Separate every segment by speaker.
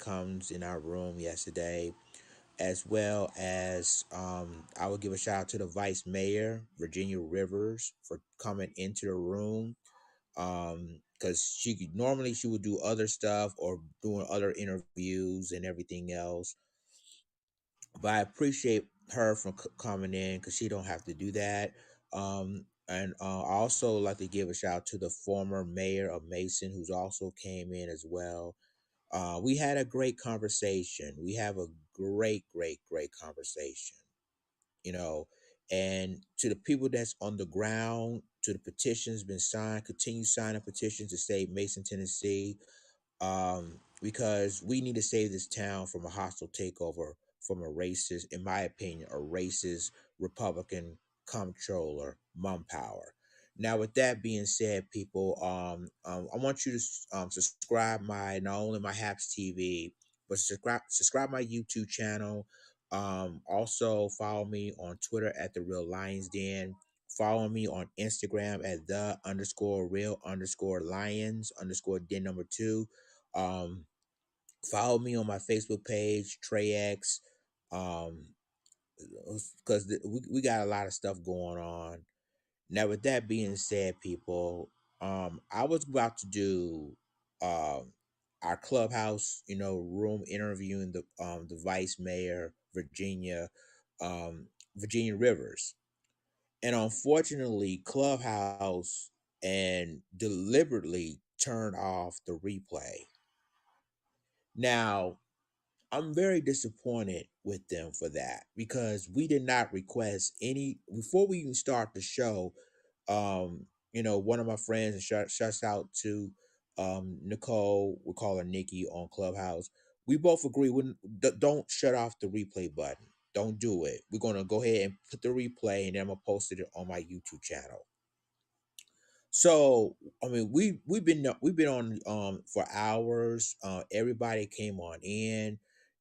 Speaker 1: comes in our room yesterday, as well as I would give a shout out to the Vice Mayor, Virginia Rivers, for coming into the room. Because normally she would do other stuff or doing other interviews and everything else, but I appreciate her for coming in because she don't have to do that. And I also like to give a shout out to the former mayor of Mason, who's also came in as well. We had a great conversation. We have a great conversation, you know. And to the people that's on the ground, to the petitions been signed, continue signing petitions to save Mason, Tennessee, because we need to save this town from a hostile takeover from a racist, in my opinion, a racist Republican comptroller, mum power. Now, with that being said, people, I want you to subscribe my not only my Haps TV, but subscribe my YouTube channel. Also follow me on Twitter at the Real Lions Den. Follow me on Instagram at the underscore real underscore lions underscore den number two. um, Follow me on my Facebook page, TreyX, um, because we got a lot of stuff going on. Now, with that being said, people, I was about to do um our clubhouse, room interviewing the vice mayor, Virginia Rivers, and unfortunately, Clubhouse and deliberately turned off the replay. Now, I'm very disappointed with them for that because we did not request any before we even start the show. One of my friends, and shouts out to Nicole, we call her Nikki on Clubhouse. We both agree don't shut off the replay button. Don't do it. We're gonna go ahead and put the replay, and then I'm gonna post it on my YouTube channel. So I mean, we've been on for hours. Everybody came on in.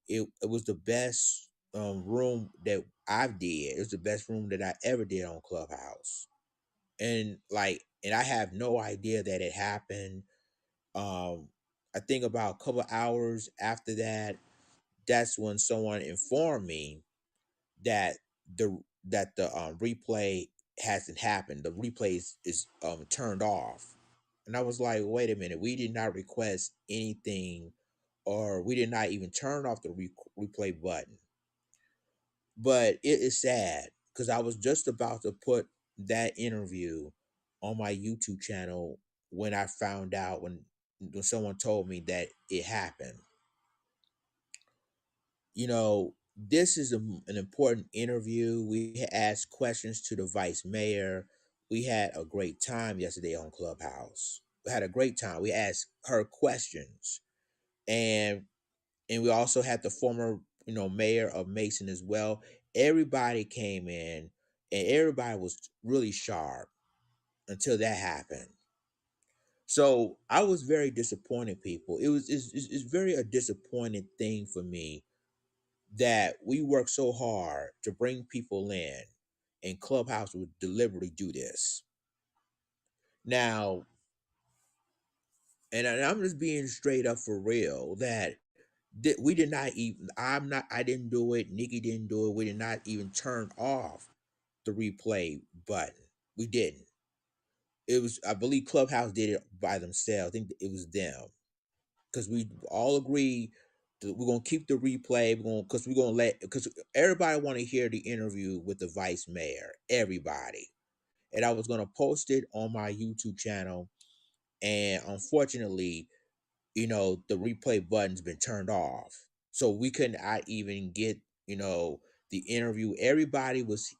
Speaker 1: It was the best room that I've did. It was the best room that I ever did on Clubhouse, and I have no idea that it happened. Um, I think about a couple hours after that, that's when someone informed me that the replay hasn't happened. The replay is turned off, and I was like, wait a minute, we did not request anything, or we did not even turn off the replay button. But it is sad because I was just about to put that interview on my YouTube channel when I found out when someone told me that it happened. This is an important interview. We asked questions to the vice mayor. We had a great time yesterday on Clubhouse. We had a great time. We asked her questions, and we also had the former mayor of Mason as well. Everybody came in, and everybody was really sharp until that happened. So I was very disappointed, people. It's very a disappointing thing for me that we work so hard to bring people in, and Clubhouse would deliberately do this. Now, and I'm just being straight up for real that we did not even. I didn't do it. Nikki didn't do it. We did not even turn off the replay button. We didn't. It was, I believe, Clubhouse did it by themselves. I think it was them because we all agreed that we're gonna keep the replay. We're gonna let because everybody want to hear the interview with the vice mayor. Everybody, and I was gonna post it on my YouTube channel, and unfortunately, the replay button's been turned off, so we couldn't I even get the interview. Everybody was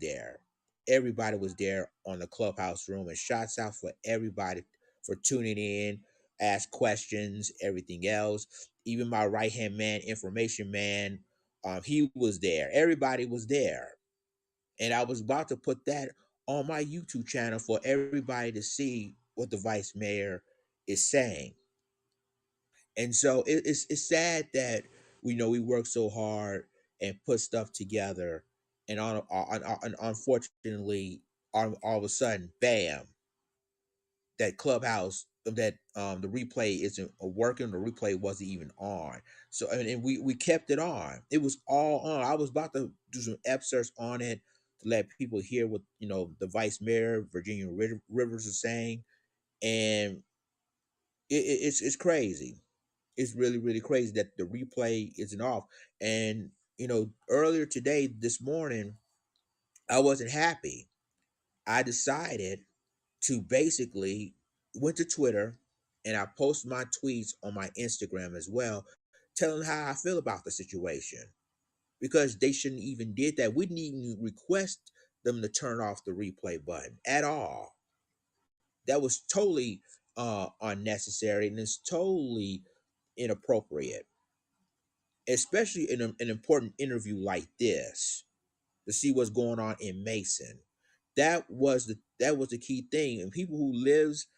Speaker 1: there. Everybody was there on the Clubhouse room, and shouts out for everybody for tuning in, ask questions, everything else. Even my right hand man, information man, he was there. Everybody was there, and I was about to put that on my YouTube channel for everybody to see what the vice mayor is saying. And so it's sad that we know we work so hard and put stuff together, and unfortunately, all of a sudden, bam, that Clubhouse the replay isn't working. The replay wasn't even on. So and we kept it on. It was all on. I was about to do some excerpts on it to let people hear what the vice mayor Virginia Rivers is saying, and it's crazy. It's really really crazy that the replay isn't off. And earlier today, this morning, I wasn't happy. I decided to basically went to Twitter and I post my tweets on my Instagram as well, telling how I feel about the situation because they shouldn't even did that. We didn't even request them to turn off the replay button at all. That was totally unnecessary and it's totally inappropriate, especially in an important interview like this to see what's going on in Mason. That was the key thing, and people who lives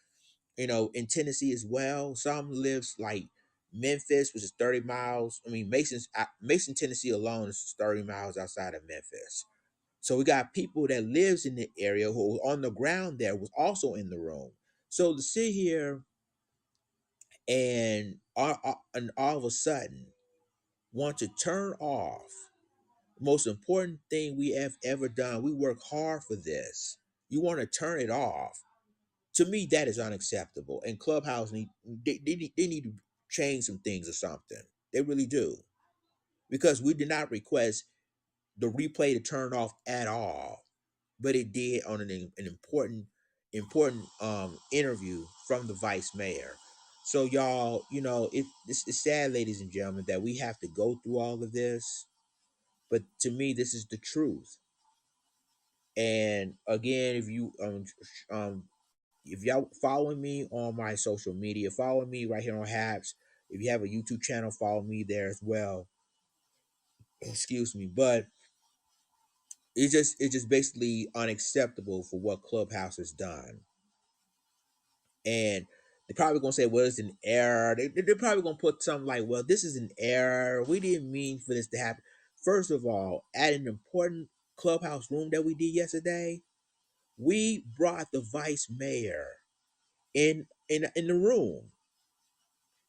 Speaker 1: in Tennessee as well. Some lives like Memphis, which is 30 miles. I mean, Mason, Tennessee alone is 30 miles outside of Memphis. So we got people that lives in the area who was on the ground there was also in the room. So to sit here and all of a sudden want to turn off the most important thing we have ever done. We work hard for this. You want to turn it off. To me, that is unacceptable. And Clubhouse they need to change some things or something. They really do, because we did not request the replay to turn off at all, but it did on an important interview from the vice mayor. So y'all, it's sad, ladies and gentlemen, that we have to go through all of this. But to me, this is the truth. And again, um if y'all following me on my social media, follow me right here on Habs. If you have a YouTube channel, follow me there as well. Excuse me, but it's just basically unacceptable for what Clubhouse has done. And they're probably gonna say, "Well, it's an error." They're probably gonna put something like, "Well, this is an error. We didn't mean for this to happen." First of all, at an important Clubhouse room that we did yesterday, we brought the vice mayor in the room.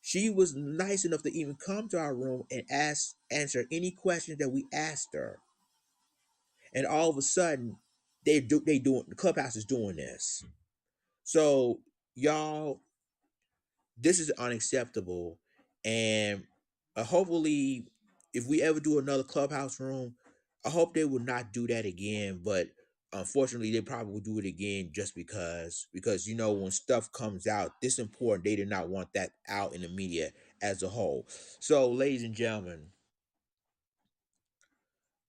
Speaker 1: She was nice enough to even come to our room and answer any questions that we asked her. And all of a sudden, they doing the Clubhouse is doing this. So y'all, this is unacceptable. And hopefully, if we ever do another Clubhouse room, I hope they will not do that again. But unfortunately, they probably will do it again just because when stuff comes out this important, they did not want that out in the media as a whole. So, ladies and gentlemen,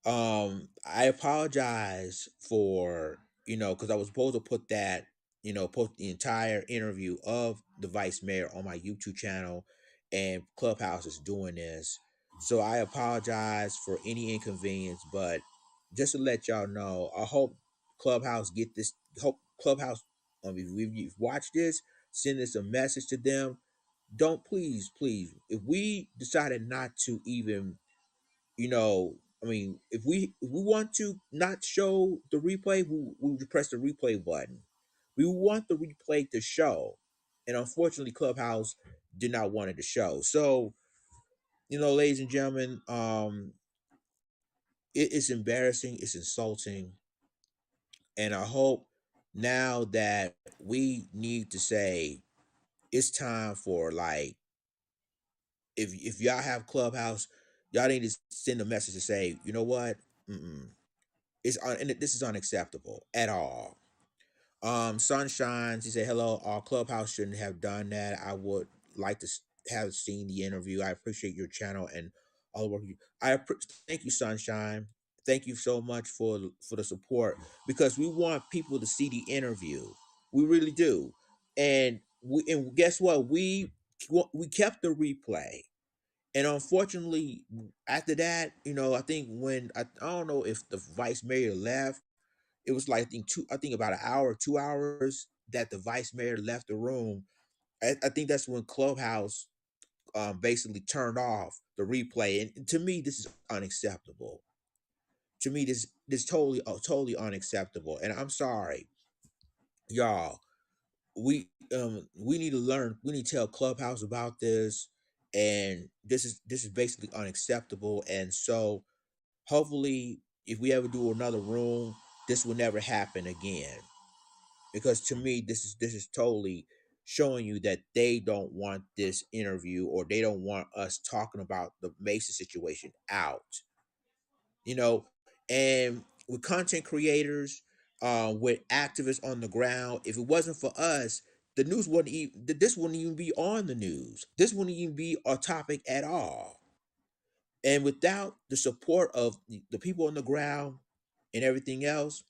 Speaker 1: I apologize for because I was supposed to put that post the entire interview of the vice mayor on my YouTube channel, and Clubhouse is doing this. So I apologize for any inconvenience, but just to let y'all know, I hope Clubhouse get this. Hope Clubhouse, if you've watched this, send us a message to them. Don't, please, if we decided not to even you know, if we want to not show the replay, we would press the replay button. We want the replay to show, and unfortunately, Clubhouse did not want it to show. So, ladies and gentlemen, it's embarrassing, it's insulting, and I hope now that we need to say it's time for, like, if y'all have Clubhouse, y'all need to send a message to say, you know what, mm-mm, and this is unacceptable at all. Sunshine, she said, "Hello, our Clubhouse shouldn't have done that. I would like to have seen the interview. I appreciate your channel and all the work you. Thank you, Sunshine. Thank you so much for the support, because we want people to see the interview. We really do. And guess what? We kept the replay. And unfortunately, after that, I think when I don't know if the vice mayor left, it was like I think about an hour, 2 hours that the vice mayor left the room. I think that's when Clubhouse basically turned off the replay. And to me, this is unacceptable. To me, this totally unacceptable. And I'm sorry, y'all. we need to learn. We need to tell Clubhouse about this, and this is basically unacceptable. And so hopefully, if we ever do another room, this will never happen again. Because to me, this is totally showing you that they don't want this interview, or they don't want us talking about the Mason situation out. You know, and with content creators, with activists on the ground, if it wasn't for us, the news wouldn't even this wouldn't even be on the news. This wouldn't even be a topic at all. And without the support of the people on the ground and everything else,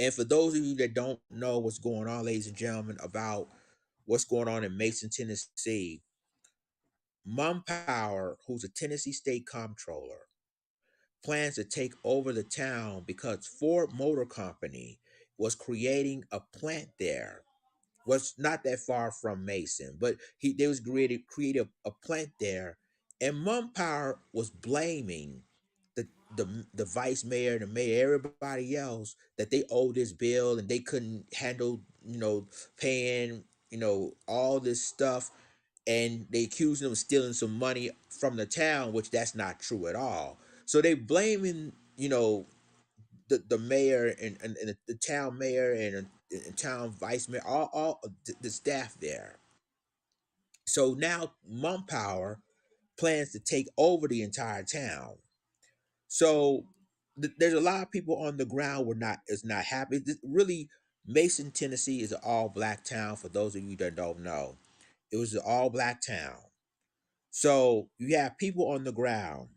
Speaker 1: and for those of you that don't know what's going on, ladies and gentlemen, about what's going on in Mason, Tennessee, Mum Power, who's a Tennessee state comptroller, plans to take over the town because Ford Motor Company was creating a plant there. Was not that far from Mason, but they was created a plant there, and Mum Power was blaming the the vice mayor, the mayor, everybody else, that they owed this bill and they couldn't handle, paying, all this stuff, and they accused them of stealing some money from the town, which that's not true at all. So they blaming, the mayor and the town mayor and town vice mayor, all the staff there. So now Mum Power plans to take over the entire town. So there's a lot of people on the ground were not is not happy. Really, Mason, Tennessee is an all black town. For those of you that don't know, it was an all black town. So you have people on the ground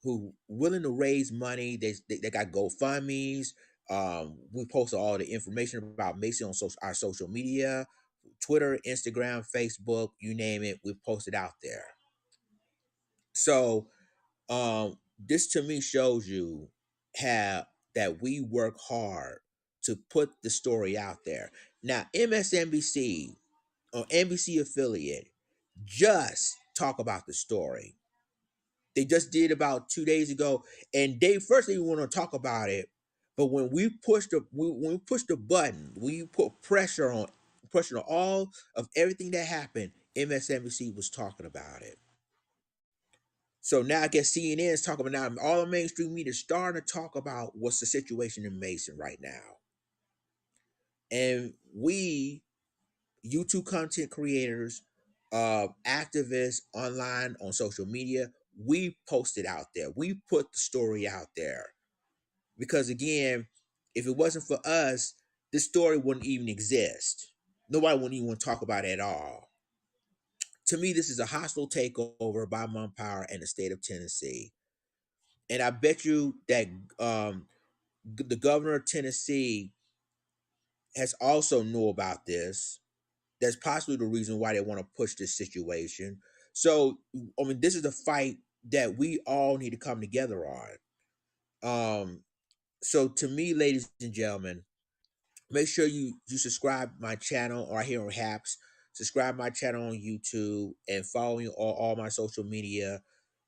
Speaker 1: who willing to raise money. They got GoFundmes. We posted all the information about Mason on our social media, Twitter, Instagram, Facebook, you name it. We posted out there. So this to me shows you how that we work hard to put the story out there. Now, MSNBC or NBC affiliate just talk about the story. They just did about 2 days ago, and they first didn't want to talk about it, but when we push the button, we put pressure on all of everything that happened. MSNBC was talking about it. So now I guess CNN is talking about now. All the mainstream media is starting to talk about what's the situation in Mason right now, and we YouTube content creators, activists online on social media, we posted out there. We put the story out there because again, if it wasn't for us, this story wouldn't even exist. Nobody wouldn't even want to talk about it at all. To me, this is a hostile takeover by Mum Power and the state of Tennessee. And I bet you that the governor of Tennessee has also knew about this. That's possibly the reason why they want to push this situation. So, I mean, this is a fight that we all need to come together on. So to me, ladies and gentlemen, make sure you subscribe my channel or here on Haps. Subscribe my channel on YouTube and follow me on all my social media.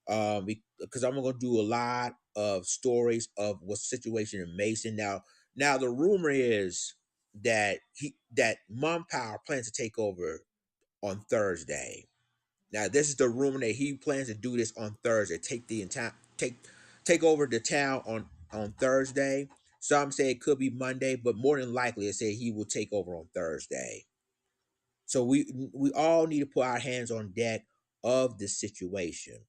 Speaker 1: Because I'm gonna do a lot of stories of what's the situation in Mason. Now the rumor is that Mum Power plans to take over on Thursday. Now this is the rumor that he plans to do this on Thursday. Take over the town on Thursday. Some say it could be Monday, but more than likely, it say he will take over on Thursday. So we all need to put our hands on deck of this situation.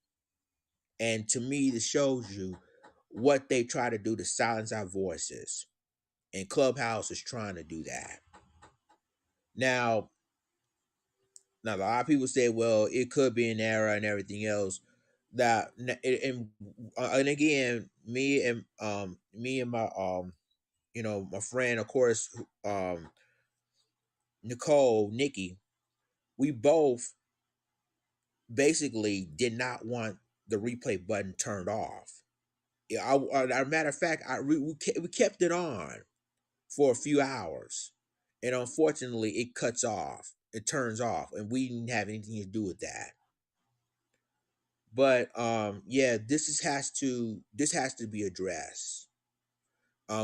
Speaker 1: And to me, this shows you what they try to do to silence our voices. And Clubhouse is trying to do that. Now, a lot of people say, well, it could be an error and everything else. That and again, me and my my friend, of course, Nikki, we both basically did not want the replay button turned off. Yeah, a matter of fact, we kept it on for a few hours, and unfortunately, it cuts off. It turns off, and we didn't have anything to do with that. But yeah, this has to be addressed.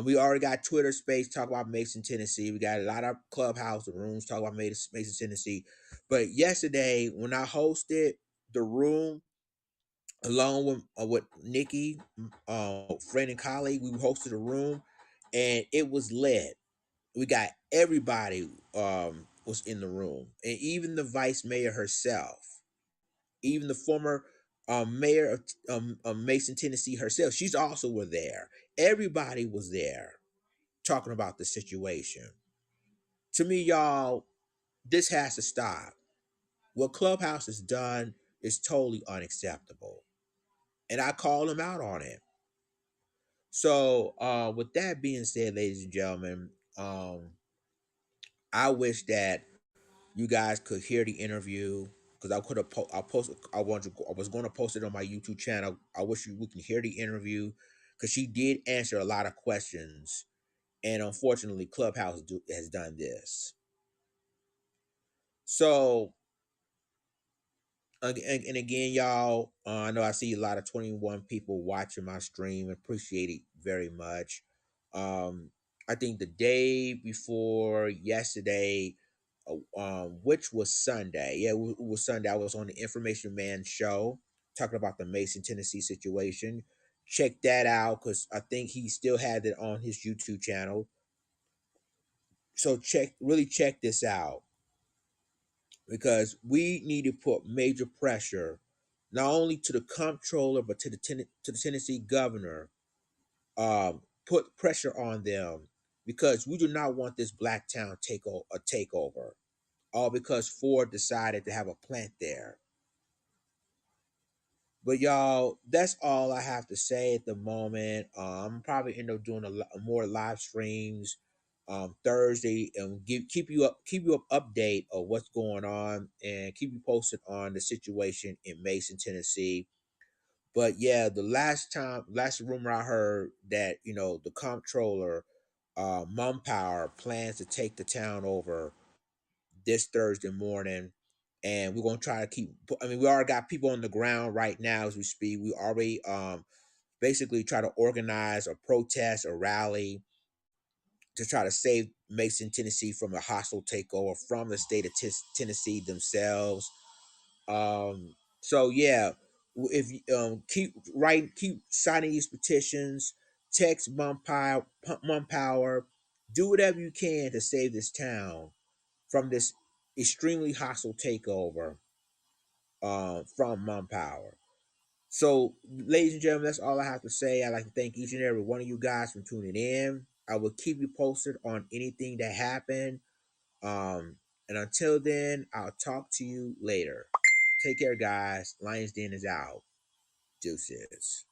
Speaker 1: We already got Twitter space talk about Mason, Tennessee. We got a lot of Clubhouse rooms talk about Mason, Tennessee. But yesterday, when I hosted the room along with Nikki, friend and colleague, we hosted a room, and it was lit. We got everybody was in the room, and even the vice mayor herself, even the former mayor of Mason, Tennessee herself. She's also were there. Everybody was there talking about the situation. To me, y'all, this has to stop. What Clubhouse has done is totally unacceptable. And I call them out on it. So, with that being said, ladies and gentlemen, I wish that you guys could hear the interview because I could have I posted I was going to post it on my YouTube channel. I wish we can hear the interview because she did answer a lot of questions, and unfortunately, Clubhouse has done this. So, and again, y'all, I know I see a lot of 21 people watching my stream. Appreciate it very much. Um, I think the day before yesterday, which was Sunday, yeah, it was Sunday. I was on the Information Man show talking about the Mason, Tennessee situation. Check that out because I think he still had it on his YouTube channel. So really check this out because we need to put major pressure not only to the comptroller but to the Tennessee governor. Put pressure on them because we do not want this black town takeover. All because Ford decided to have a plant there. But y'all, that's all I have to say at the moment. I'm probably end up doing more live streams Thursday and keep you up update of what's going on and keep you posted on the situation in Mason, Tennessee. But yeah, last rumor I heard that the comptroller, Mum Power, plans to take the town over this Thursday morning, and we're gonna try to keep. I mean, we already got people on the ground right now as we speak. We already basically try to organize a protest, a rally to try to save Mason, Tennessee from a hostile takeover from the state of Tennessee themselves. So yeah, if you keep signing these petitions, text Mum Power, do whatever you can to save this town from this extremely hostile takeover from Mum Power. So, ladies and gentlemen, that's all I have to say. I'd like to thank each and every one of you guys for tuning in. I will keep you posted on anything that happened. Um, and until then, I'll talk to you later. Take care, guys. Lions Den is out. Deuces.